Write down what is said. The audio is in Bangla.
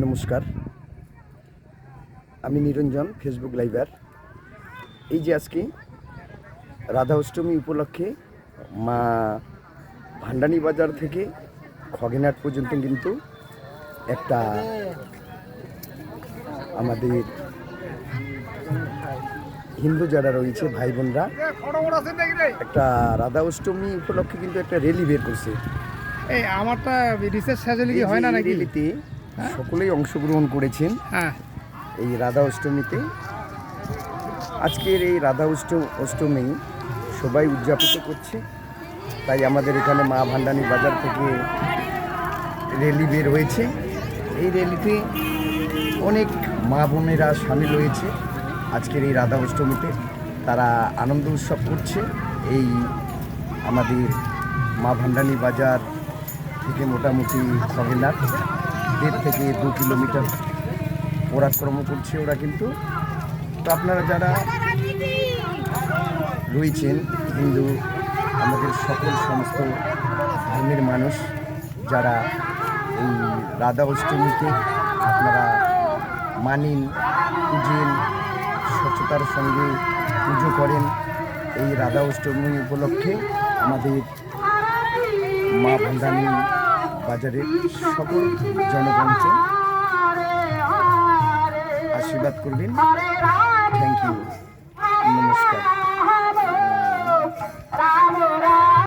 নমস্কার, আমি নিরঞ্জন, ফেসবুক লাইভার। এই যে আজকে রাধা অষ্টমী উপলক্ষে মা ভান্ডানী বাজার থেকে খগেনহাট পর্যন্ত কিন্তু একটা আমাদের হিন্দু যারা রয়েছে ভাই বোনরা একটা রাধা অষ্টমী উপলক্ষে কিন্তু একটা র্যালি বের করছে। এই আমারটা রিসার্চ সাজলে কি হয় না নাকি? র্যালিতে সকলেই অংশগ্রহণ করেছেন। হ্যাঁ, এই রাধা অষ্টমীতে আজকের এই রাধা অষ্টমী সবাই উদযাপিত করছে। তাই আমাদের এখানে মা ভান্ডানী বাজার থেকে র্যালি বের হয়েছে। এই র্যালিতে অনেক মা বোনেরা সামিল হয়েছে। আজকের এই রাধা অষ্টমীতে তারা আনন্দ উৎসব করছে। এই আমাদের মা ভান্ডানী বাজার থেকে মোটামুটি খগেনহাট 1.5 থেকে 2 কিলোমিটার পরাক্রম করছে ওরা কিন্তু। তো আপনারা যারা রয়েছেন হিন্দু, আমাদের সকল সমস্ত ধর্মের মানুষ যারা এই রাধা অষ্টমীতে আপনারা মানেন, পুজেন, স্বচ্ছতার সঙ্গে পুজো করেন, এই রাধা অষ্টমী উপলক্ষে আমাদের মা ভান্ডানী বাজারের সকল জনগণকে আশীর্বাদ করবেন। থ্যাংক ইউ, নমস্কার।